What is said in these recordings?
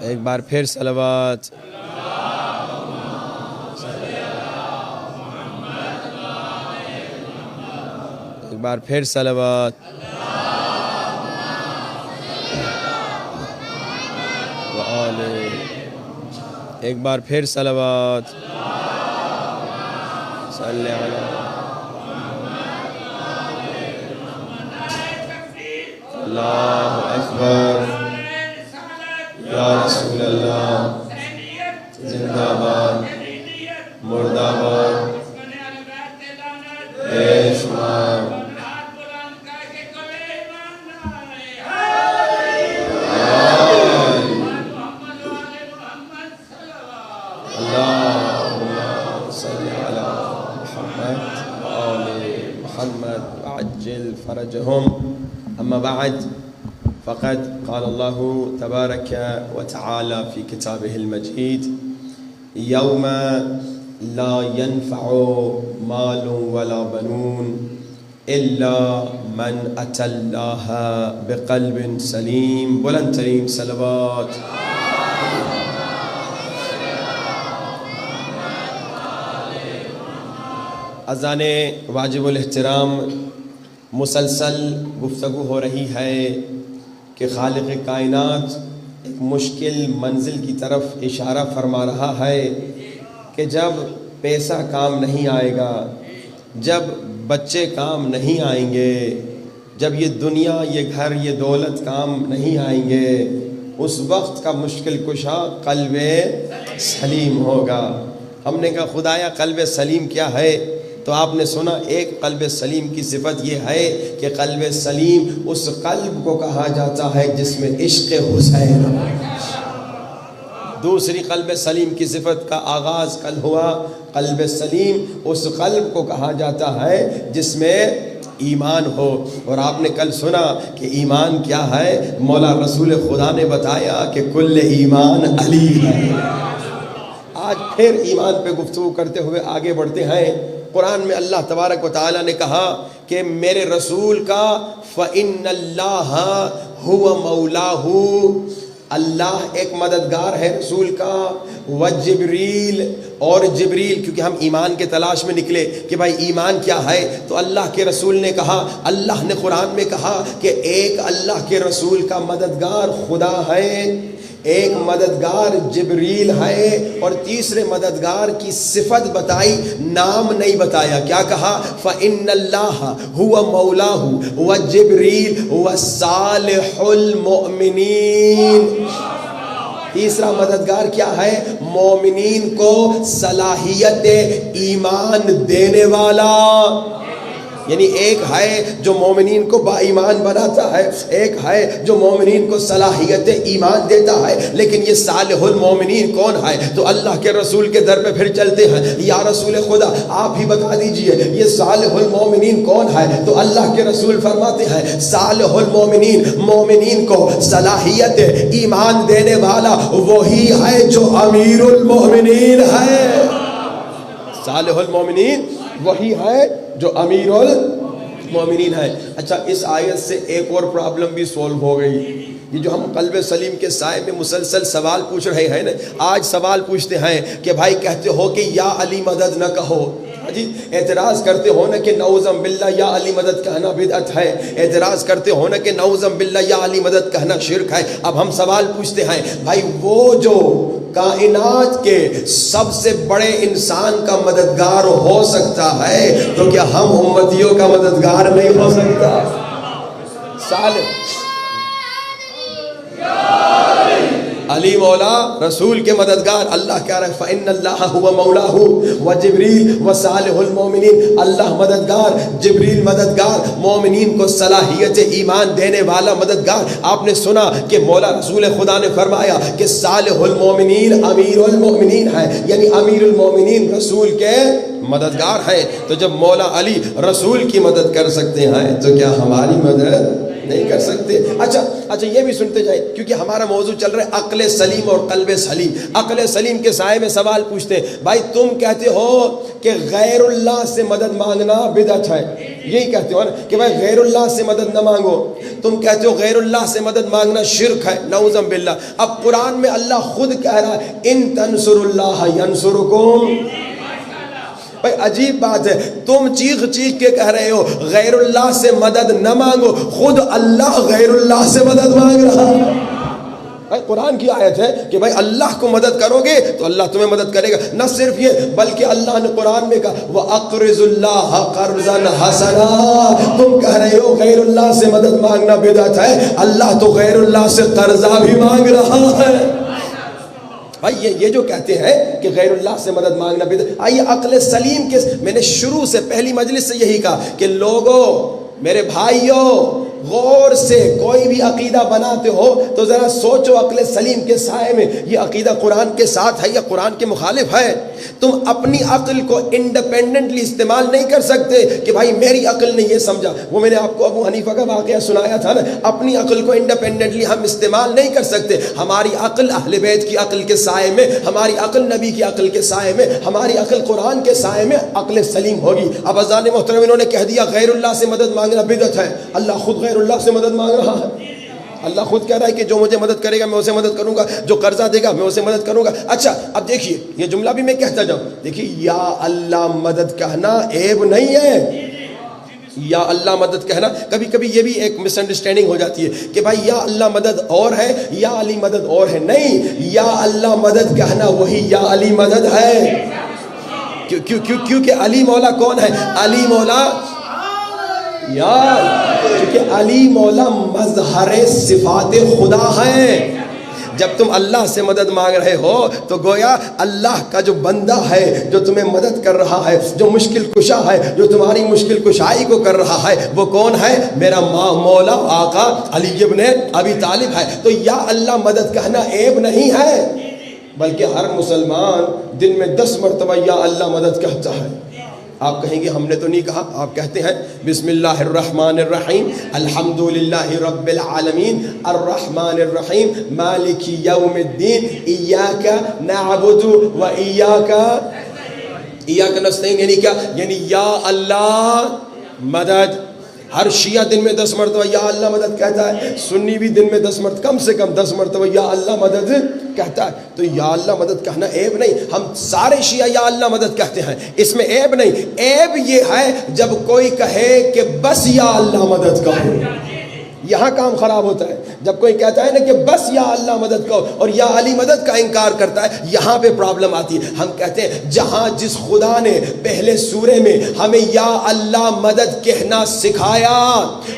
ایک بار پھر صلوات۔ ایک بار پھر صلوات۔ ایک بار پھر صلوات۔ صلی علی اللہ اکبر یا رسول اللہ، زندہ باد مردہ باد بے شمار۔ عجل فرجهم. أما بعد فقد قال الله تبارك وتعالى في كتابه المجيد: يوم لا ينفع مال ولا بنون إلا من أتى الله بقلب سليم. بلند ترین صلوات۔ اذان واجب الاحترام، مسلسل گفتگو ہو رہی ہے کہ خالق کائنات ایک مشکل منزل کی طرف اشارہ فرما رہا ہے کہ جب پیسہ کام نہیں آئے گا، جب بچے کام نہیں آئیں گے، جب یہ دنیا، یہ گھر، یہ دولت کام نہیں آئیں گے، اس وقت کا مشکل کشا قلب سلیم ہوگا۔ ہم نے کہا خدایا قلب سلیم کیا ہے؟ تو آپ نے سنا ایک قلب سلیم کی صفت یہ ہے کہ قلب سلیم اس قلب کو کہا جاتا ہے جس میں عشق حسین۔ دوسری قلب سلیم کی صفت کا آغاز کل ہوا۔ قلب سلیم اس قلب کو کہا جاتا ہے جس میں ایمان ہو۔ اور آپ نے کل سنا کہ ایمان کیا ہے؟ مولا رسول خدا نے بتایا کہ کل ایمان علی ہے۔ آج پھر ایمان پہ گفتگو کرتے ہوئے آگے بڑھتے ہیں۔ قرآن میں اللہ تبارک و تعالیٰ نے کہا کہ میرے رسول کا فَإِنَّ اللَّهَ هُوَ مَوْلَاهُ، اللہ ایک مددگار ہے رسول کا، وجبریل، اور جبریل، کیونکہ ہم ایمان کے تلاش میں نکلے کہ بھائی ایمان کیا ہے، تو اللہ کے رسول نے کہا، اللہ نے قرآن میں کہا کہ ایک اللہ کے رسول کا مددگار خدا ہے، ایک مددگار جبریل ہے، اور تیسرے مددگار کی صفت بتائی، نام نہیں بتایا۔ کیا کہا؟ فَإِنَّ اللَّهَ هُوَ مَوْلَاهُ وَجِبْرِيلُ وَصَالِحُ الْمُؤْمِنِينَ۔ تیسرا مددگار کیا ہے؟ مومنین کو صلاحیت ایمان دینے والا۔ یعنی ایک ہے جو مومنین کو با ایمان بناتا ہے، ایک ہے جو مومنین کو صلاحیت ایمان دیتا ہے، لیکن یہ صالح المومنین کون ہے؟ تو اللہ کے رسول کے در پہ پھر چلتے ہیں، یا رسول خدا آپ ہی بتا دیجئے یہ صالح المومنین کون ہے؟ تو اللہ کے رسول فرماتے ہیں صالح المومنین، مومنین کو صلاحیت ایمان دینے والا وہی ہے جو امیر المومنین ہے۔ صالح المومنین وہی ہے جو امیر المومنین ہے۔ اچھا، اس آیت سے ایک اور پرابلم بھی سولو ہو گئی۔ یہ جو ہم قلب سلیم کے سائے میں مسلسل سوال پوچھ رہے ہیں نا، آج سوال پوچھتے ہیں کہ بھائی کہتے ہو کہ یا علی مدد نہ کہو، جی اعتراض کرتے ہو نا کہ نعوذ باللہ یا علی مدد کہنا بدعت ہے، اعتراض کرتے ہو نا کہ نعوذ باللہ یا علی مدد کہنا شرک ہے۔ اب ہم سوال پوچھتے ہیں بھائی وہ جو کائنات کے سب سے بڑے انسان کا مددگار ہو سکتا ہے تو کیا ہم امتیوں کا مددگار نہیں ہو سکتا؟ صالح علی مولا رسول کے مددگار، اللہ کہہ رہا ہے فَإِنَّ اللَّهَ هُوَ مَوْلَاهُ وَجِبْرِيلُ وَصَالِحُ الْمُؤْمِنِينَ، اللہ مددگار، جبریل مددگار، مومنین کو صلاحیت ایمان دینے والا مددگار۔ آپ نے سنا کہ مولا رسول خدا نے فرمایا کہ صالح المومنین امیر المؤمنین ہے، یعنی امیر المومنین رسول کے مددگار ہیں۔ تو جب مولا علی رسول کی مدد کر سکتے ہیں تو کیا ہماری مدد نہیں کر سکتے۔ اچھا یہ بھی سنتے جائیں، کیونکہ ہمارا موضوع چل رہا ہے عقل سلیم اور قلب سلیم۔ عقل سلیم کے سائے میں سوال پوچھتے ہیں، بھائی تم کہتے ہو کہ غیر اللہ سے مدد مانگنا بدعت ہے، یہی کہتے ہو نا کہ بھائی غیر اللہ سے مدد نہ مانگو، تم کہتے ہو غیر اللہ سے مدد مانگنا شرک ہے، نعوذ باللہ۔ اب قرآن میں اللہ خود کہہ رہا ہے ان تنصر اللہ ینصرکم۔ بھائی عجیب بات ہے، تم چیخ کے کہہ رہے ہو غیر اللہ سے مدد نہ مانگو، خود اللہ غیر اللہ سے مدد مانگ رہا ہے۔ قرآن کی آیت ہے کہ بھائی اللہ کو مدد کرو گے تو اللہ تمہیں مدد کرے گا۔ نہ صرف یہ بلکہ اللہ نے قرآن میں کہا وَأَقْرِضُ اللَّهَ قَرْضًا حَسَنًا۔ تم کہہ رہے ہو غیر اللہ سے مدد مانگنا بدعت ہے، اللہ تو غیر اللہ سے قرضہ بھی مانگ رہا ہے۔ بھائی یہ جو کہتے ہیں کہ غیر اللہ سے مدد مانگنا بدعت، آئیے عقل سلیم کے، میں نے شروع سے پہلی مجلس سے یہی کہا کہ لوگوں، میرے بھائیوں، غور سے کوئی بھی عقیدہ بناتے ہو تو ذرا سوچو عقل سلیم کے سائے میں یہ عقیدہ قرآن کے ساتھ ہے یا قرآن کے مخالف ہے۔ تم اپنی عقل کو انڈیپینڈنٹلی استعمال نہیں کر سکتے کہ بھائی میری عقل نے یہ سمجھا۔ وہ میں نے آپ کو ابو حنیفہ کا واقعہ سنایا تھا نا، اپنی عقل کو انڈیپینڈنٹلی ہم استعمال نہیں کر سکتے۔ ہماری عقل اہل بیت کی عقل کے سائے میں، ہماری عقل نبی کی عقل کے سائے میں، ہماری عقل قرآن کے سائے میں عقل سلیم ہوگی۔ اب اذان محترم انہوں نے کہہ دیا غیر اللہ سے مدد مانگنا بدعت ہے، اللہ خود غیر اللہ سے مدد مانگ رہا ہے۔ اللہ خود کہہ رہا ہے کہ جو مجھے مدد کرے گا میں اسے مدد کروں گا، جو قرضہ دے گا میں اسے مدد کروں گا۔ اچھا اب دیکھیے یہ جملہ بھی میں کہتا جاؤں، دیکھیے یا اللہ مدد کہنا عیب نہیں ہے، یا اللہ مدد کہنا کبھی کبھی یہ بھی ایک مس انڈرسٹینڈنگ ہو جاتی ہے کہ بھائی یا اللہ مدد اور ہے یا علی مدد اور ہے۔ نہیں، یا اللہ مدد کہنا وہی یا علی مدد ہے۔ کیونکہ علی مولا کون ہے؟ علی مولا کیونکہ علی مولا مظہر صفات خدا ہے۔ جب تم اللہ سے مدد مانگ رہے ہو تو گویا اللہ کا جو بندہ ہے جو تمہیں مدد کر رہا ہے، جو مشکل کشا ہے، جو تمہاری مشکل کشائی کو کر رہا ہے، وہ کون ہے؟ میرا مولا آقا علی ابن ابی طالب ہے۔ تو یا اللہ مدد کہنا عیب نہیں ہے، بلکہ ہر مسلمان دن میں 10 مرتبہ یا اللہ مدد کہتا ہے۔ آپ کہیں گے ہم نے تو نہیں کہا، آپ کہتے ہیں بسم اللہ الرحمن الرحیم الحمدللہ رب العالمین الرحمن الرحیم مالک یوم الدین ایاک نعبد و ایاک نستعین، یعنی کیا؟ یعنی یا اللہ مدد۔ ہر شیعہ دن میں 10 مرتبہ یا اللہ مدد کہتا ہے، سنی بھی دن میں 10 مرتبہ، کم سے کم 10 مرتبہ یا اللہ مدد کہتا ہے۔ تو یا اللہ مدد کہنا عیب نہیں، ہم سارے شیعہ یا اللہ مدد کہتے ہیں، اس میں عیب نہیں۔ عیب یہ ہے جب کوئی کہے کہ بس یا اللہ مدد کہو، یہاں کام خراب ہوتا ہے۔ جب کوئی کہتا ہے نا کہ بس یا اللہ مدد کہو اور یا علی مدد کا انکار کرتا ہے، یہاں پہ پرابلم آتی ہے۔ ہم کہتے ہیں جہاں جس خدا نے پہلے سورے میں ہمیں یا اللہ مدد کہنا سکھایا،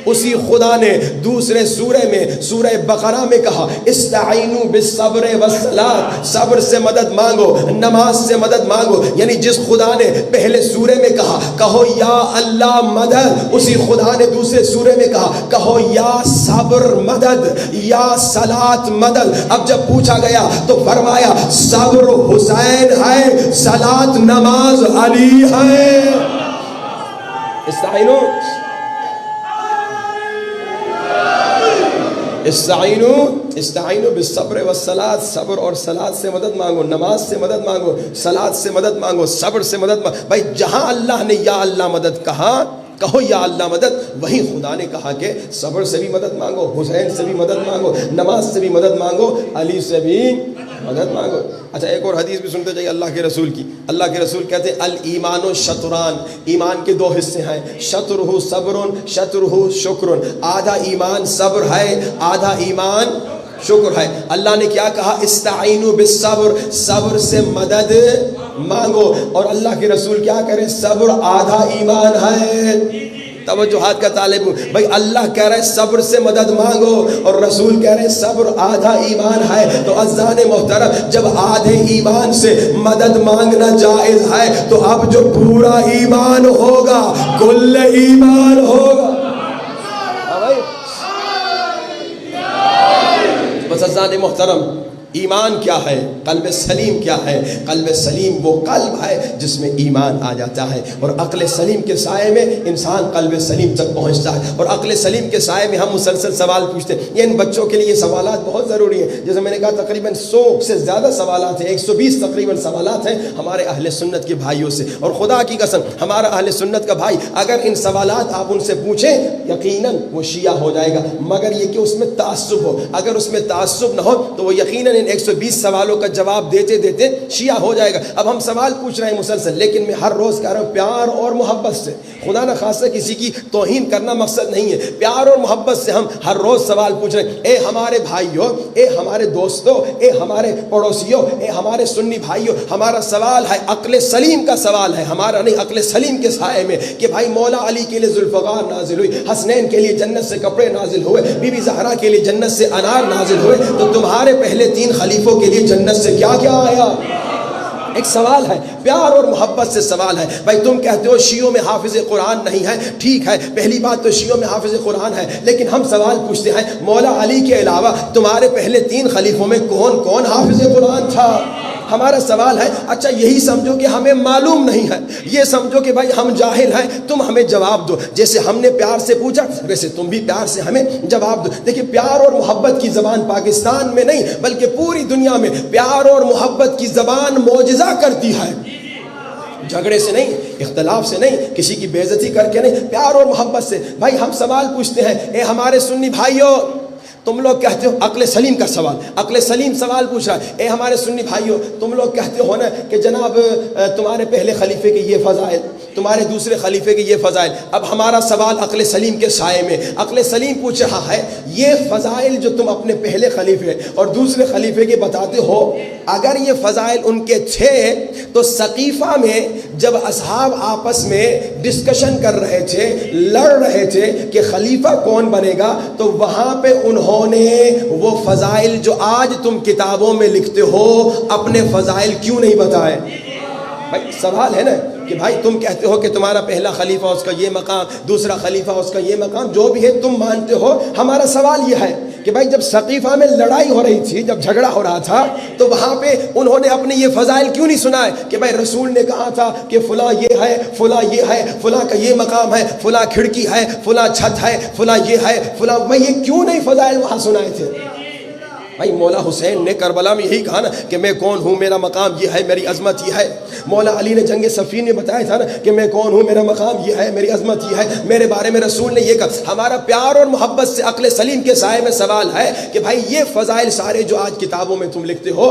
اسی خدا نے دوسرے سورے میں سورہ بقرہ میں کہا استعینوا بالصبر والصلاۃ، صبر سے مدد مانگو، نماز سے مدد مانگو۔ یعنی جس خدا نے پہلے سورے میں کہا کہو یا اللہ مدد، اسی خدا نے دوسرے سورے میں کہا کہو یا صبر مدد، یا صلاۃ مدد۔ اب جب پوچھا گیا تو فرمایا صبر حسین ہے، صلاۃ نماز علی ہے۔ استعینوا بالصبر والصلاۃ، صبر اور صلاۃ سے مدد مانگو، نماز سے مدد مانگو، صلاۃ سے مدد مانگو، صبر سے مدد مانگو۔ بھائی جہاں اللہ نے یا اللہ مدد کہا کہو یا اللہ مدد، وہی خدا نے کہا کہ صبر سے بھی مدد مانگو، حسین سے بھی مدد مانگو، نماز سے بھی مدد مانگو، علی سے بھی مدد مانگو۔ اچھا ایک اور حدیث بھی سنتے جائیے اللہ کے رسول کی۔ اللہ کے رسول کہتے ہیں الایمان شطران، ایمان کے 2 حصے ہیں، شطرہ صبر شطرہ شکر۔ آدھا ایمان صبر ہے، آدھا ایمان شکر ہے۔ اللہ نے کیا کہا؟ استعینوا بالصبر، صبر سے مدد مانگو۔ اور اللہ کے رسول کیا کرے؟ صبر آدھا ایمان ہے۔ توجہات کا طالب ہوں بھائی، اللہ کہہ رہے صبر سے مدد مانگو اور رسول کہہ رہے صبر آدھا ایمان ہے۔ تو عزیزان محترم، جب آدھے ایمان سے مدد مانگنا جائز ہے تو اب جو پورا ایمان ہوگا کل ایمان ہوگا۔ بس عزیزان محترم، ایمان کیا ہے؟ قلب سلیم کیا ہے؟ قلب سلیم وہ قلب ہے جس میں ایمان آ جاتا ہے، اور عقل سلیم کے سائے میں انسان قلب سلیم تک پہنچتا ہے، اور عقل سلیم کے سائے میں ہم مسلسل سوال پوچھتے ہیں۔ یہ ان بچوں کے لیے یہ سوالات بہت ضروری ہیں، جیسے میں نے کہا تقریباً 100 سے زیادہ سوالات ہیں، 120 تقریباً سوالات ہیں ہمارے اہل سنت کے بھائیوں سے، اور خدا کی قسم ہمارا اہل سنت کا بھائی اگر ان سوالات آپ ان سے پوچھیں یقیناً وہ شیعہ ہو جائے گا، مگر یہ کہ اس میں تعصب ہو، اگر اس میں تعصب نہ ہو تو وہ یقیناً 120 سوالوں کا جواب دیتے دیتے شیعہ ہو جائے گا۔ اب ہم سوال پوچھ رہے ہیں مسلسل، لیکن میں ہر روز کہہ رہا ہوں پیار اور محبت سے، خدا نہ خاصہ کسی کی توہین کرنا مقصد نہیں ہے، پیار اور محبت سے ہم ہر روز سوال پوچھ رہے ہیں۔ اے ہمارے بھائیوں، اے ہمارے دوستوں، اے ہمارے پڑوسیوں، اے ہمارے سنی بھائیوں، ہمارا سوال ہے عقل سلیم کا سوال ہے، ہمارا نہیں، عقل سلیم کے سائے میں، کہ بھائی مولا علی کے لیے ذوالفقار نازل ہوئی، حسنین کے لیے جنت سے کپڑے نازل ہوئے، بی بی زہرا کے لیے جنت سے انار نازل ہوئے، تو تمہارے پہلے 3 خلیفوں کے لیے جنت سے کیا کیا آیا؟ ایک سوال ہے، پیار اور محبت سے سوال ہے۔ بھائی تم کہتے ہو شیعوں میں حافظ قرآن نہیں ہے، ٹھیک ہے، پہلی بات تو شیعوں میں حافظ قرآن ہے، لیکن ہم سوال پوچھتے ہیں مولا علی کے علاوہ تمہارے پہلے 3 خلیفوں میں کون کون حافظ قرآن تھا؟ ہمارا سوال ہے، اچھا یہی سمجھو کہ ہمیں معلوم نہیں ہے، یہ سمجھو کہ بھائی ہم جاہل ہیں، تم ہمیں جواب دو، جیسے ہم نے پیار سے پوچھا ویسے تم بھی پیار سے ہمیں جواب دو۔ دیکھیں پیار اور محبت کی زبان پاکستان میں نہیں بلکہ پوری دنیا میں پیار اور محبت کی زبان معجزہ کرتی ہے، جھگڑے سے نہیں، اختلاف سے نہیں، کسی کی بے عزتی کر کے نہیں، پیار اور محبت سے۔ بھائی ہم سوال پوچھتے ہیں، اے ہمارے سنی بھائیوں، تم لوگ کہتے ہو عقل سلیم کا سوال، عقل سلیم سوال پوچھ رہا ہے، اے ہمارے سنی بھائیوں، تم لوگ کہتے ہو نا کہ جناب تمہارے پہلے خلیفے کے یہ فضائل، تمہارے دوسرے خلیفے کے یہ فضائل۔ اب ہمارا سوال عقل سلیم کے سائے میں، عقل سلیم پوچھ رہا ہے یہ فضائل جو تم اپنے پہلے خلیفے اور دوسرے خلیفے کے بتاتے ہو، اگر یہ فضائل ان کے تھے تو سقیفہ میں جب اصحاب آپس میں ڈسکشن کر رہے تھے، لڑ رہے تھے کہ خلیفہ کون بنے گا، تو وہاں پہ انہوں نے وہ فضائل جو آج تم کتابوں میں لکھتے ہو اپنے فضائل کیوں نہیں بتائے؟ بھائی سوال ہے نا کہ بھائی تم کہتے ہو کہ تمہارا پہلا خلیفہ اس کا یہ مقام، دوسرا خلیفہ اس کا یہ مقام، جو بھی ہے تم مانتے ہو، ہمارا سوال یہ ہے کہ بھائی جب سقیفہ میں لڑائی ہو رہی تھی، جب جھگڑا ہو رہا تھا، تو وہاں پہ انہوں نے اپنے یہ فضائل کیوں نہیں سنائے کہ بھائی رسول نے کہا تھا کہ فلاں یہ ہے، فلاں یہ ہے، فلاں کا یہ مقام ہے، فلاں کھڑکی ہے، فلاں چھت ہے، فلاں یہ ہے، فلاں، میں یہ کیوں نہیں فضائل وہاں سنائے تھے؟ بھائی مولا حسین نے کربلا میں یہی کہا نا کہ میں کون ہوں، میرا مقام یہ ہے، میری عظمت یہ ہے۔ مولا علی نے جنگ صفین میں بتایا تھا نا کہ میں کون ہوں، میرا مقام یہ ہے، میری عظمت یہ ہے، میرے بارے میں رسول نے یہ کہا۔ ہمارا پیار اور محبت سے عقل سلیم کے سائے میں سوال ہے کہ بھائی یہ فضائل سارے جو آج کتابوں میں تم لکھتے ہو،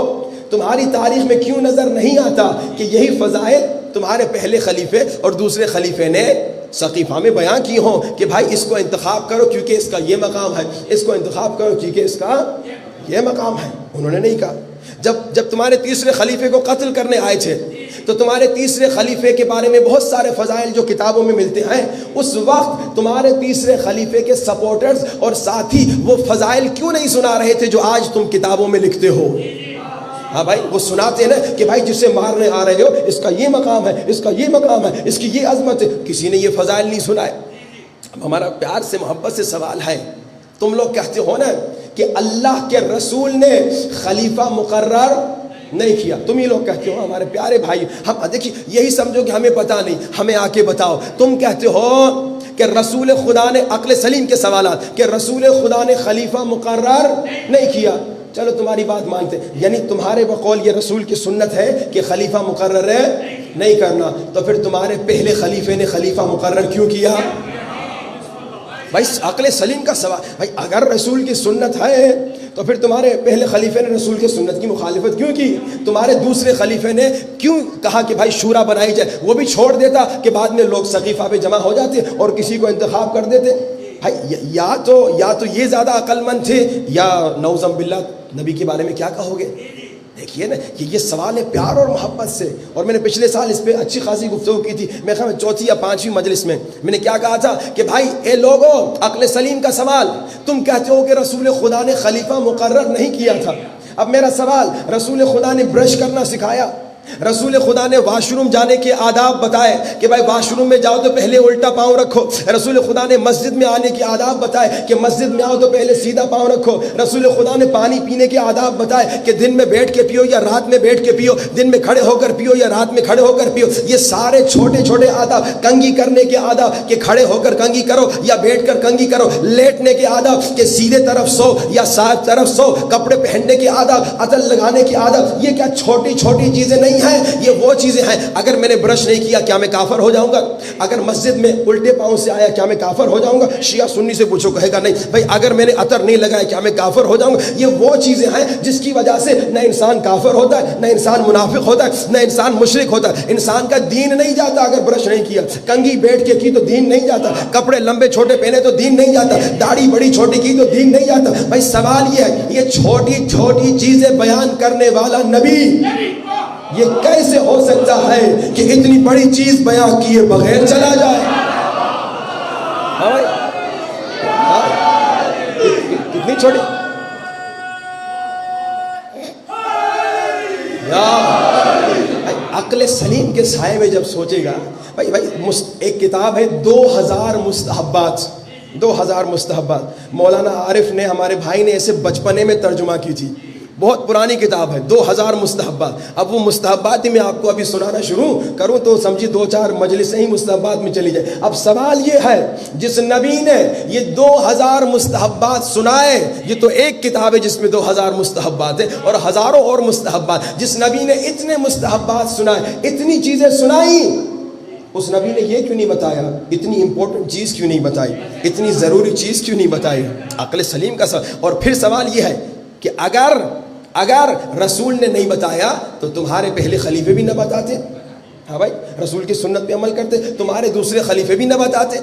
تمہاری تاریخ میں کیوں نظر نہیں آتا کہ یہی فضائل تمہارے پہلے خلیفے اور دوسرے خلیفے نے سقیفہ میں بیان کی ہوں کہ بھائی اس کو انتخاب کرو کیونکہ اس کا یہ مقام ہے، اس کو انتخاب کرو کیونکہ اس کا یہ مقام ہے؟ انہوں نے نہیں کہا۔ جب تمہارے تیسرے خلیفے کو قتل کرنے آئے تھے تو تمہارے تیسرے خلیفے کے بارے میں بہت سارے فضائل جو کتابوں میں ملتے ہیں، اس وقت تمہارے تیسرے خلیفے کے سپورٹرز اور ساتھی وہ فضائل کیوں نہیں سنا رہے تھے جو آج تم کتابوں میں لکھتے ہو؟ ہاں بھائی وہ سناتے ہیں نا کہ بھائی جسے مارنے آ رہے ہو اس کا یہ مقام ہے، اس کا یہ مقام ہے، اس کی یہ عظمت ہے، کسی نے یہ فضائل نہیں سنائے۔ اب ہمارا پیار سے محبت سے سوال ہے، تم لوگ کہتے ہو نا کہ اللہ کے رسول نے خلیفہ مقرر نہیں کیا، تم ہی لوگ کہتے ہو ہمارے پیارے بھائی، ہم دیکھیے یہی سمجھو کہ ہمیں پتہ نہیں، ہمیں آ کے بتاؤ۔ تم کہتے ہو کہ رسول خدا نے، عقل سلیم کے سوالات، کہ رسول خدا نے خلیفہ مقرر نہیں کیا، چلو تمہاری بات مانتے، یعنی تمہارے بقول یہ رسول کی سنت ہے کہ خلیفہ مقرر نہیں کرنا، تو پھر تمہارے پہلے خلیفے نے خلیفہ مقرر کیوں کیا؟ بھائی عقل سلیم کا سوال، بھائی اگر رسول کی سنت ہے تو پھر تمہارے پہلے خلیفے نے رسول کی سنت کی مخالفت کیوں کی؟ تمہارے دوسرے خلیفے نے کیوں کہا کہ بھائی شورا بنائی جائے؟ وہ بھی چھوڑ دیتا کہ بعد میں لوگ سقیفہ پہ جمع ہو جاتے اور کسی کو انتخاب کر دیتے۔ بھائی یا تو یہ زیادہ عقل مند تھے، یا نعوذ باللہ نبی کے بارے میں کیا کہو گے؟ دیکھیے نا یہ سوال ہے پیار اور محبت سے، اور میں نے پچھلے سال اس پہ اچھی خاصی گفتگو کی تھی، میں خیال چوتھی یا پانچویں مجلس میں نے کیا کہا تھا کہ بھائی اے لوگو، عقل سلیم کا سوال، تم کہتے ہو کہ رسول خدا نے خلیفہ مقرر نہیں کیا تھا، اب میرا سوال، رسول خدا نے برش کرنا سکھایا؟ رسول خدا نے واش روم جانے کے آداب بتائے کہ بھائی واش روم میں جاؤ تو پہلے الٹا پاؤں رکھو. رسول خدا نے مسجد میں آنے کے آداب بتائے کہ مسجد میں آؤ تو پہلے سیدھا پاؤں رکھو. رسول خدا نے پانی پینے کے آداب بتائے کہ دن میں بیٹھ کے پیو یا رات میں بیٹھ کے پیو, دن میں کھڑے ہو کر پیو یا رات میں کھڑے ہو کر پیو. یہ سارے چھوٹے چھوٹے آداب, کنگھی کرنے کے آداب کہ کھڑے ہو کر کنگھی کرو یا بیٹھ کر کنگھی کرو, لیٹنے کے آداب کہ سیدھے طرف سو یا ساتھ طرف سو, کپڑے پہننے کے آداب, عطر لگانے کے آداب. یہ کیا چھوٹی چھوٹی چیزیں نہیں ہیں, یہ وہ چیزیں ہیں. اگر میں نے برش نہیں کیا کیا میں کافر ہو جاؤں گا؟ اگر مسجد میں الٹے پاؤں سے آیا کیا میں کافر ہو جاؤں گا؟ شیعہ سنی سے پوچھو, کہے گا نہیں. بھائی اگر میں نے عطر نہیں لگایا کیا میں کافر ہو جاؤں گا؟ یہ وہ چیزیں ہیں جس کی وجہ سے نہ انسان کافر ہوتا ہے, نہ انسان منافق ہوتا ہے, نہ انسان مشرک ہوتا ہے. انسان کا دین نہیں جاتا اگر برش نہیں کیا. کنگھی بیٹھ کے کی تو دین نہیں جاتا, کپڑے لمبے چھوٹے پہنے تو دین نہیں جاتا, داڑھی بڑی چھوٹی کی تو دین نہیں جاتا. بھائی سوال یہ ہے, یہ چھوٹی چھوٹی چیزیں بیان کرنے والا نبی یہ کیسے ہو سکتا ہے کہ اتنی بڑی چیز بیان کیے بغیر چلا جائے؟ کتنی چھوٹی. عقل سلیم کے سائے میں جب سوچے گا, بھائی ایک کتاب ہے 2000 مستحبات, 2000 مستحبات. مولانا عارف نے, ہمارے بھائی نے اسے بچپنے میں ترجمہ کی تھی. بہت پرانی کتاب ہے, 2000 مستحبات. اب وہ مستحبات ہی میں آپ کو ابھی سنانا شروع کروں تو سمجھی 2-4 مجلسیں ہی مستحبات میں چلی جائے. اب سوال یہ ہے, جس نبی نے یہ 2000 مستحبات سنائے, یہ تو ایک کتاب ہے جس میں 2000 مستحبات ہیں اور ہزاروں اور مستحبات. جس نبی نے اتنے مستحبات سنائے, اتنی چیزیں سنائی, اس نبی نے یہ کیوں نہیں بتایا, اتنی امپورٹنٹ چیز کیوں نہیں بتائی, اتنی ضروری چیز کیوں نہیں بتائی؟ عقل سلیم کا سوال. اور پھر سوال یہ ہے کہ اگر رسول نے نہیں بتایا تو تمہارے پہلے خلیفے بھی نہ بتاتے؟ ہاں بھائی, رسول کی سنت پہ عمل کرتے, تمہارے دوسرے خلیفے بھی نہ بتاتے.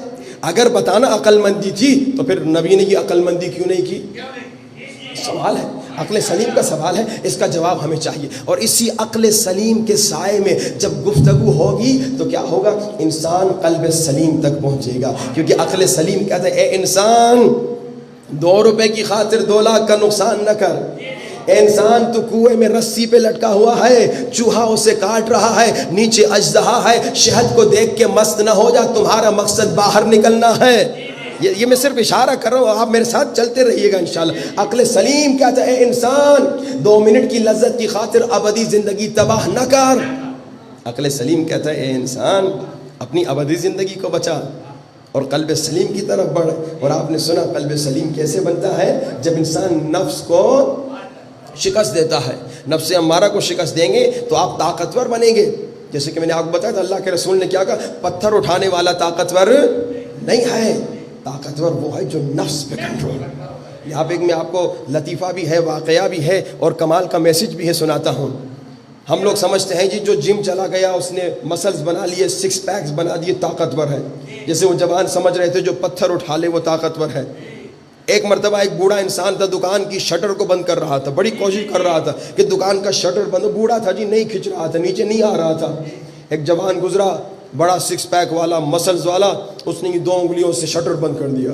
اگر بتانا عقل مندی تھی تو پھر نبی نے یہ عقل مندی کیوں نہیں کی؟ سوال ہے, عقل سلیم کا سوال ہے, اس کا جواب ہمیں چاہیے. اور اسی عقل سلیم کے سائے میں جب گفتگو ہوگی تو کیا ہوگا؟ انسان قلب سلیم تک پہنچے گا. کیونکہ عقل سلیم کہتا ہے, اے انسان 2 روپے کی خاطر 2 لاکھ کا نقصان نہ کر. اے انسان تو کنویں میں رسی پہ لٹکا ہوا ہے, چوہا اسے کاٹ رہا ہے, نیچے اژدہا ہے, شہد کو دیکھ کے مست نہ ہو جا, تمہارا مقصد باہر نکلنا ہے. یہ میں صرف اشارہ کر رہا ہوں, آپ میرے ساتھ چلتے رہیے گا انشاءاللہ. عقل سلیم کہتا ہے, اے انسان 2 منٹ کی لذت کی خاطر ابدی زندگی تباہ نہ کر. عقل سلیم کہتا ہے, اے انسان اپنی ابدی زندگی کو بچا اور قلب سلیم کی طرف بڑھ. اور آپ نے سنا قلب سلیم کیسے بنتا ہے؟ جب انسان نفس کو شکست دیتا ہے. نفس امارہ کو شکست دیں گے تو آپ طاقتور بنیں گے. جیسے کہ میں نے آپ کو بتایا تھا, اللہ کے رسول نے کیا کہا, پتھر اٹھانے والا طاقتور نہیں ہے, طاقتور وہ ہے جو نفس پہ کنٹرول. یہاں پہ میں آپ کو لطیفہ بھی ہے, واقعہ بھی ہے اور کمال کا میسج بھی ہے, سناتا ہوں. ہم لوگ سمجھتے ہیں جی جو جم چلا گیا, اس نے مسلز بنا لیے, 6 پیکس بنا دیے, طاقتور ہے. جیسے وہ جوان سمجھ رہے تھے جو پتھر اٹھا لے وہ طاقتور ہے. ایک مرتبہ ایک بوڑھا انسان تھا, دکان کی شٹر کو بند کر رہا تھا, بڑی کوشش کر رہا تھا کہ دکان کا شٹر بند ہو. بوڑھا تھا جی, نہیں کھنچ رہا تھا, نیچے نہیں آ رہا تھا. ایک جوان گزرا, بڑا 6 پیک والا, مسلز والا, اس نے 2 انگلیوں سے شٹر بند کر دیا.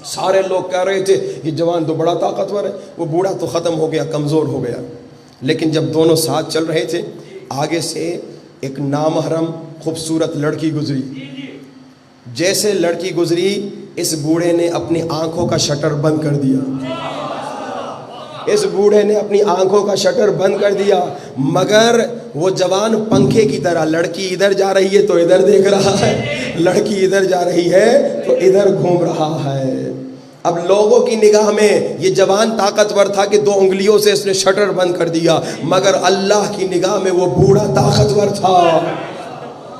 سارے لوگ کہہ رہے تھے یہ جوان تو بڑا طاقتور ہے. وہ بوڑھا تو ختم ہو گیا, کمزور ہو گیا. لیکن جب دونوں ساتھ چل رہے تھے, آگے سے ایک نامحرم خوبصورت لڑکی گزری. جیسے لڑکی گزری, اس بوڑھے نے اپنی آنکھوں کا شٹر بند کر دیا. اس بوڑھے نے اپنی آنکھوں کا شٹر بند کر دیا. مگر وہ جوان پنکھے کی طرح, لڑکی ادھر جا رہی ہے تو ادھر دیکھ رہا ہے, لڑکی ادھر جا رہی ہے تو ادھر گھوم رہا ہے. اب لوگوں کی نگاہ میں یہ جوان طاقتور تھا کہ 2 انگلیوں سے اس نے شٹر بند کر دیا, مگر اللہ کی نگاہ میں وہ بوڑھا طاقتور تھا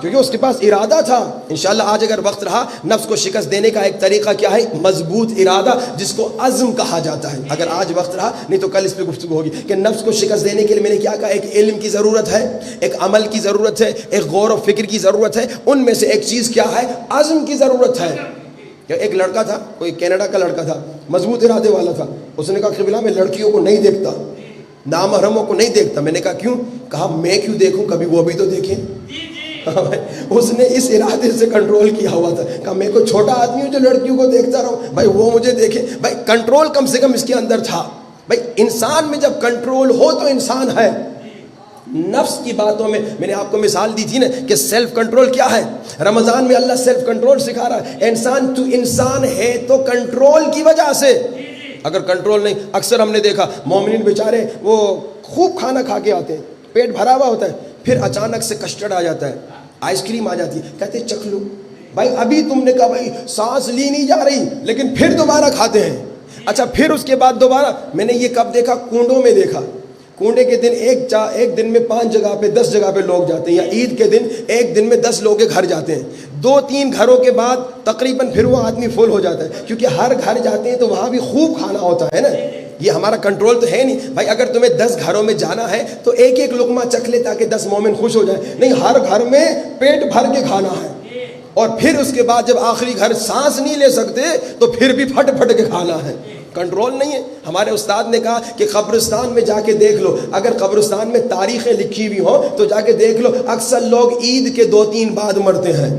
کیونکہ اس کے پاس ارادہ تھا. انشاءاللہ آج اگر وقت رہا, نفس کو شکست دینے کا ایک طریقہ کیا ہے؟ مضبوط ارادہ, جس کو عزم کہا جاتا ہے. اگر آج وقت رہا, نہیں تو کل اس پہ گفتگو ہوگی کہ نفس کو شکست دینے کے لیے میں نے کیا کہا, ایک علم کی ضرورت ہے, ایک عمل کی ضرورت ہے, ایک غور و فکر کی ضرورت ہے. ان میں سے ایک چیز کیا ہے؟ عزم کی ضرورت ہے. ایک لڑکا تھا, کوئی کینیڈا کا لڑکا تھا, مضبوط ارادے والا تھا. اس نے کہا قبلہ میں لڑکیوں کو نہیں دیکھتا, نامحرموں کو نہیں دیکھتا. میں نے کہا کیوں؟ کہا میں کیوں دیکھوں, کبھی وہ بھی تو دیکھیں. اس نے اس ارادے سے کنٹرول کیا ہوا تھا. کہا میں کوئی چھوٹا آدمی ہوں جو لڑکیوں کو دیکھتا رہوں, بھائی وہ مجھے دیکھے. بھائی کنٹرول کم سے کم اس کے اندر تھا. بھائی انسان میں جب کنٹرول ہو تو انسان ہے. نفس کی باتوں میں نے آپ کو مثال دی تھی نا کہ سیلف کنٹرول کیا ہے. رمضان میں اللہ سیلف کنٹرول سکھا رہا ہے. انسان تو انسان ہے تو کنٹرول کی وجہ سے. اگر کنٹرول نہیں, اکثر ہم نے دیکھا مومنین بیچارے وہ خوب کھانا کھا کے آتے ہیں, پیٹ بھرا ہوا ہوتا ہے, پھر اچانک سے کسٹرڈ آ جاتا ہے, آئس کریم آ جاتی ہے, کہتے ہیں چکھ لو. بھائی ابھی تم نے کہا بھائی سانس لی نہیں جا رہی, لیکن پھر دوبارہ کھاتے ہیں. اچھا پھر اس کے بعد دوبارہ, میں نے یہ کب دیکھا, کنڈوں میں دیکھا. کنڈے کے دن ایک دن میں 5 جگہ پہ 10 جگہ پہ لوگ جاتے ہیں, یا عید کے دن ایک دن میں 10 لوگ کے گھر جاتے ہیں. 2-3 گھروں کے بعد تقریباً پھر وہ آدمی فل ہو جاتا ہے, کیونکہ ہر گھر جاتے ہیں تو وہاں بھی خوب کھانا ہوتا ہے نا. یہ ہمارا کنٹرول تو ہے نہیں بھائی. اگر تمہیں 10 گھروں میں جانا ہے تو ایک لقمہ چکھ لے تاکہ 10 مومن خوش ہو جائیں. نہیں, ہر گھر میں پیٹ بھر کے کھانا ہے, اور پھر اس کے بعد جب آخری گھر سانس نہیں لے سکتے تو پھر بھی پھٹ پھٹ کے کھانا ہے. کنٹرول نہیں ہے. ہمارے استاد نے کہا کہ قبرستان میں جا کے دیکھ لو, اگر قبرستان میں تاریخیں لکھی ہوئی ہوں تو جا کے دیکھ لو, اکثر لوگ عید کے 2-3 بعد مرتے ہیں.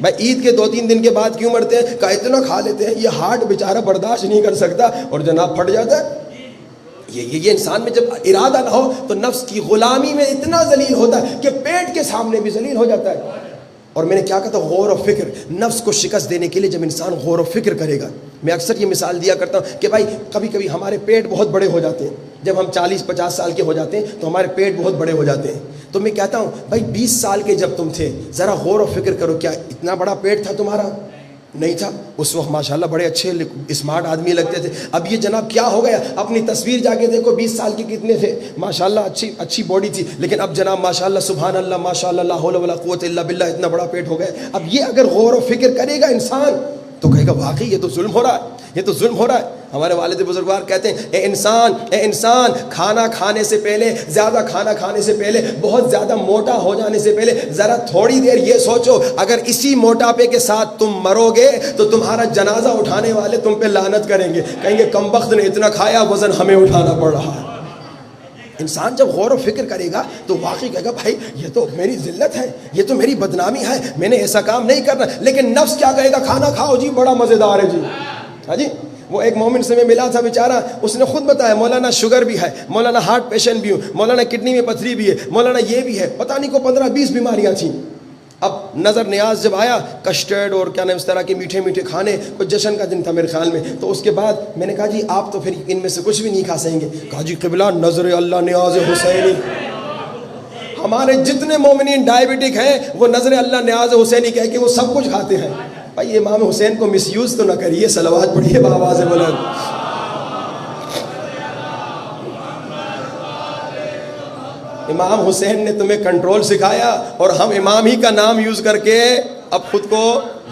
بھائی عید کے 2-3 دن کے بعد کیوں مرتے ہیں؟ کہ اتنا کھا لیتے ہیں, یہ ہارٹ بیچارہ برداشت نہیں کر سکتا اور جناب پھٹ جاتا ہے. یہ انسان میں جب ارادہ نہ ہو تو نفس کی غلامی میں اتنا ذلیل ہوتا ہے کہ پیٹ کے سامنے بھی ذلیل ہو جاتا ہے. اور میں نے کیا کہا تھا, غور و فکر. نفس کو شکست دینے کے لیے جب انسان غور و فکر کرے گا, میں اکثر یہ مثال دیا کرتا ہوں کہ بھائی کبھی کبھی ہمارے پیٹ بہت بڑے ہو جاتے ہیں. جب ہم 40-50 سال کے ہو جاتے ہیں تو ہمارے پیٹ بہت بڑے ہو جاتے ہیں. تو میں کہتا ہوں بھائی 20 سال کے جب تم تھے, ذرا غور و فکر کرو, کیا اتنا بڑا پیٹ تھا تمہارا؟ نہیں تھا. اس وقت ماشاءاللہ بڑے اچھے اسمارٹ آدمی لگتے تھے. اب یہ جناب کیا ہو گیا, اپنی تصویر جا کے دیکھو 20 سال کے کتنے تھے, ماشاءاللہ اچھی باڈی تھی, لیکن اب جناب ماشاءاللہ سبحان اللہ ماشاءاللہ لا حول ولا قوت الا باللہ اتنا بڑا پیٹ ہو گیا. اب یہ اگر غور و فکر کرے گا انسان تو کہے گا واقعی یہ تو ظلم ہو رہا ہے, یہ تو ظلم ہو رہا ہے. ہمارے والد بزرگوار کہتے ہیں اے انسان کھانا کھانے سے پہلے, زیادہ کھانا کھانے سے پہلے, بہت زیادہ موٹا ہو جانے سے پہلے ذرا تھوڑی دیر یہ سوچو, اگر اسی موٹاپے کے ساتھ تم مرو گے تو تمہارا جنازہ اٹھانے والے تم پہ لعنت کریں گے, کہیں گے کم بخت نے اتنا کھایا وزن ہمیں اٹھانا پڑ رہا ہے. انسان جب غور و فکر کرے گا تو واقعی کہے گا بھائی یہ تو میری ذلت ہے, یہ تو میری بدنامی ہے, میں نے ایسا کام نہیں کرنا. لیکن نفس کیا کہے گا, کھانا کھاؤ جی بڑا مزیدار ہے جی. ہاں جی, وہ ایک مومن سے میں ملا تھا بیچارہ, اس نے خود بتایا مولانا شوگر بھی ہے, مولانا ہارٹ پیشنٹ بھی ہوں, مولانا کڈنی میں پتھری بھی ہے, مولانا یہ بھی ہے, پتہ نہیں کو 15-20 بیماریاں تھیں. اب نظر نیاز جب آیا, کسٹرڈ اور کیا نام اس طرح کے میٹھے کھانے, کوئی جشن کا دن تھا میرے خیال میں, تو اس کے بعد میں نے کہا جی آپ تو پھر ان میں سے کچھ بھی نہیں کھا سکیں گے. کہا جی قبلہ نظر اللہ نیاز حسینی. ہمارے جتنے مومنین ڈائبٹک ہیں وہ نظر اللہ نیاز حسینی کہہ کے وہ سب کچھ کھاتے ہیں. بھائی امام حسین کو مس یوز تو نہ کریے, صلوات پڑھیے بآواز بلند. امام حسین نے تمہیں کنٹرول سکھایا اور ہم امام ہی کا نام یوز کر کے اب خود کو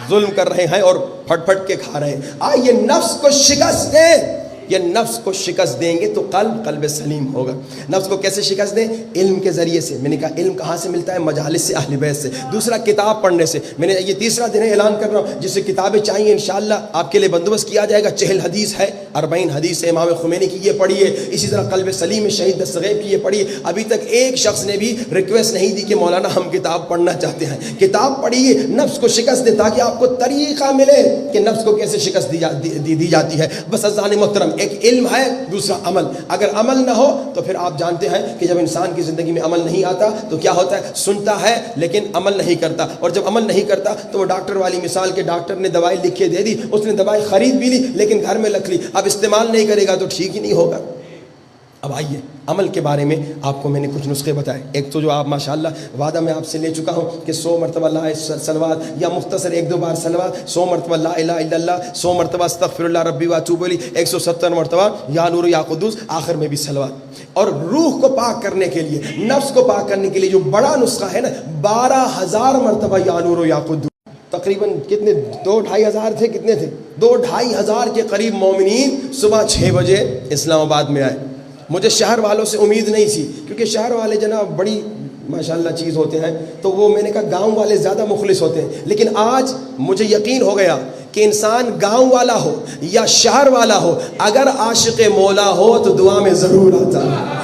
ظلم کر رہے ہیں اور پھٹ پھٹ کے کھا رہے ہیں. آئیے نفس کو شکست دیں, یہ نفس کو شکست دیں گے تو قلب سلیم ہوگا. نفس کو کیسے شکست دیں؟ علم کے ذریعے سے. میں نے کہا علم کہاں سے ملتا ہے؟ مجالس سے, اہل بیت سے. دوسرا کتاب پڑھنے سے. میں نے یہ تیسرا دن اعلان کر رہا ہوں, جس سے کتابیں چاہیے انشاءاللہ آپ کے لیے بندوبست کیا جائے گا. 40 حدیث ہے, 40 حدیث ہے امام خمینی کی, یہ پڑھیے. اسی طرح قلب سلیم شہید دستغیب کی یہ پڑھیے. ابھی تک ایک شخص نے بھی ریکویسٹ نہیں دی کہ مولانا ہم کتاب پڑھنا چاہتے ہیں. کتاب پڑھیے, نفس کو شکست دیں تاکہ آپ کو طریقہ ملے کہ نفس کو کیسے شکست دی جاتی ہے. بس عزیزان محترم, ایک علم ہے, دوسرا عمل. اگر عمل نہ ہو تو پھر آپ جانتے ہیں کہ جب انسان کی زندگی میں عمل نہیں آتا تو کیا ہوتا ہے, سنتا ہے لیکن عمل نہیں کرتا. اور جب عمل نہیں کرتا تو وہ ڈاکٹر والی مثال کے ڈاکٹر نے دوائی لکھ کے دے دی, اس نے دوائی خرید بھی لی لیکن گھر میں رکھ لی, اب استعمال نہیں کرے گا تو ٹھیک ہی نہیں ہوگا. اب آئیے عمل کے بارے میں آپ کو میں نے کچھ نسخے بتائے. ایک تو جو آپ ماشاءاللہ وعدہ میں آپ سے لے چکا ہوں کہ 100 مرتبہ لا صلوات, یا مختصر 1-2 بار صلوات, 100 مرتبہ لا الہ الا اللہ, 100 مرتبہ استغفر اللہ ربی واتوب الیہ, 170 مرتبہ یا نور یا قدوس, آخر میں بھی صلوات. اور روح کو پاک کرنے کے لیے, نفس کو پاک کرنے کے لیے جو بڑا نسخہ ہے نا, 12,000 مرتبہ یا نور یا قدوس. تقریباً کتنے 2-2.5 ہزار تھے, کتنے تھے 2-2.5 ہزار کے قریب مومنین صبح 6 بجے اسلام آباد میں آئے. مجھے شہر والوں سے امید نہیں تھی کیونکہ شہر والے جناب بڑی ماشاءاللہ چیز ہوتے ہیں, تو وہ میں نے کہا گاؤں والے زیادہ مخلص ہوتے ہیں. لیکن آج مجھے یقین ہو گیا کہ انسان گاؤں والا ہو یا شہر والا ہو, اگر عاشق مولا ہو تو دعا میں ضرور آتا ہے.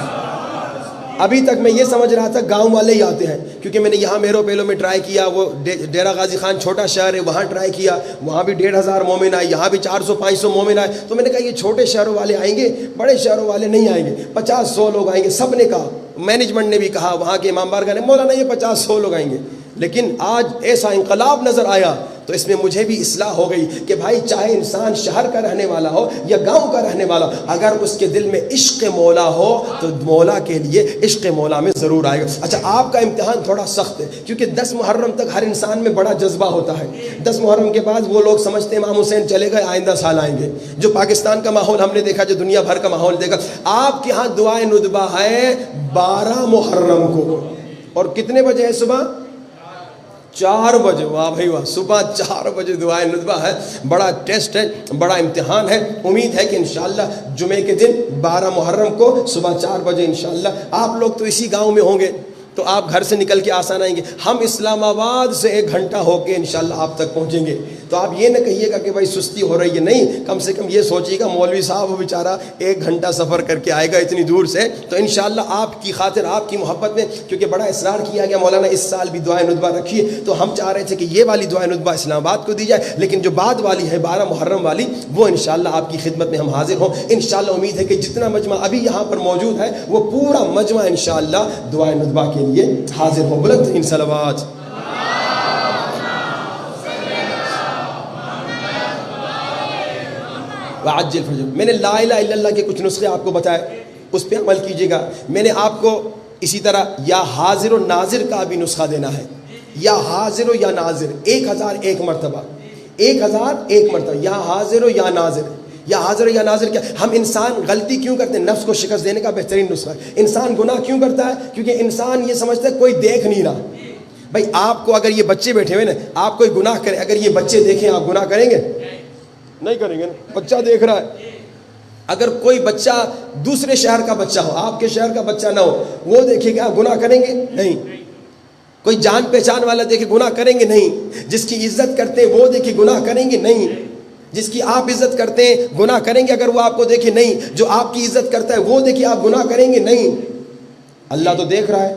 ابھی تک میں یہ سمجھ رہا تھا گاؤں والے ہی آتے ہیں, کیونکہ میں نے یہاں میرو پیلو میں ٹرائی کیا, وہ ڈیرہ غازی خان چھوٹا شہر ہے وہاں ٹرائی کیا, وہاں بھی 1,500 مومن آئے, یہاں بھی 400-500 مومن آئے. تو میں نے کہا یہ چھوٹے شہروں والے آئیں گے, بڑے شہروں والے نہیں آئیں گے, 50-100 لوگ آئیں گے. سب نے کہا مینجمنٹ نے بھی کہا, وہاں کے امام بارگاہ نے, مولانا یہ 50-100 لوگ آئیں گے. لیکن آج ایسا انقلاب نظر آیا تو اس میں مجھے بھی اصلاح ہو گئی کہ بھائی چاہے انسان شہر کا رہنے والا ہو یا گاؤں کا رہنے والا, اگر اس کے دل میں عشق مولا ہو تو مولا کے لیے عشق مولا میں ضرور آئے گا. اچھا, آپ کا امتحان تھوڑا سخت ہے کیونکہ 10 محرم تک ہر انسان میں بڑا جذبہ ہوتا ہے. 10 محرم کے بعد وہ لوگ سمجھتے ہیں امام حسین چلے گئے, آئندہ سال آئیں گے. جو پاکستان کا ماحول ہم نے دیکھا, جو دنیا بھر کا ماحول دیکھا, آپ کے ہاں دعائے ندبہ ہے 12 محرم کو. اور کتنے بجے ہے؟ صبح 4 بجے. واہ بھائی واہ, صبح 4 بجے دعائے ندبہ ہے. بڑا ٹیسٹ ہے, بڑا امتحان ہے. امید ہے کہ انشاءاللہ جمعے کے دن 12 محرم کو صبح 4 بجے انشاءاللہ, آپ لوگ تو اسی گاؤں میں ہوں گے تو آپ گھر سے نکل کے آسان آئیں گے. ہم اسلام آباد سے 1 گھنٹہ ہو کے انشاءاللہ آپ تک پہنچیں گے. تو آپ یہ نہ کہیے گا کہ بھائی سستی ہو رہی ہے, نہیں, کم سے کم یہ سوچیے گا مولوی صاحب وہ بیچارہ 1 گھنٹہ سفر کر کے آئے گا اتنی دور سے, تو انشاءاللہ آپ کی خاطر, آپ کی محبت میں, کیونکہ بڑا اصرار کیا گیا مولانا اس سال بھی دعائے ندبہ رکھیے, تو ہم چاہ رہے تھے کہ یہ والی دعائے ندبہ اسلام آباد کو دی جائے, لیکن جو بعد والی ہے 12 محرم والی, وہ انشاءاللہ آپ کی خدمت میں ہم حاضر ہوں. انشاءاللہ امید ہے کہ جتنا مجمع ابھی یہاں پر موجود ہے وہ پورا مجمع انشاءاللہ دعائے ندبہ کے لیے حاضر ہو. بلند ترین صلوات. وعجل فجر. میں نے لا الہ الا اللہ کے کچھ نسخے آپ کو بتائے, اس پہ عمل کیجیے گا. میں نے آپ کو اسی طرح یا حاضر و ناظر کا بھی نسخہ دینا ہے, یا حاضر و یا ناظر 1001 مرتبہ, 1001 مرتبہ, یا حاضر و یا ناظر. یا حاضر و یا ناظر کیا, ہم انسان غلطی کیوں کرتے ہیں؟ نفس کو شکست دینے کا بہترین نسخہ ہے. انسان گناہ کیوں کرتا ہے؟ کیونکہ انسان یہ سمجھتا ہے کوئی دیکھ نہیں رہا. بھائی آپ کو اگر یہ بچے بیٹھے ہوئے نا, آپ کوئی گناہ کرے, اگر یہ بچے دیکھیں آپ گناہ کریں گے؟ نہیں کریں گے نا, بچہ دیکھ رہا ہے. اگر کوئی بچہ دوسرے شہر کا بچہ ہو, آپ کے شہر کا بچہ نہ ہو, وہ دیکھے گا گناہ کریں گے؟ نہیں. کوئی جان پہچان والا دیکھے گناہ کریں گے؟ نہیں. جس کی عزت کرتے ہیں وہ دیکھے گناہ کریں گے؟ نہیں. جس کی آپ عزت کرتے ہیں گناہ کریں گے اگر وہ آپ کو دیکھے؟ نہیں. جو آپ کی عزت کرتا ہے وہ دیکھے آپ گناہ کریں گے؟ نہیں. اللہ تو دیکھ رہا ہے.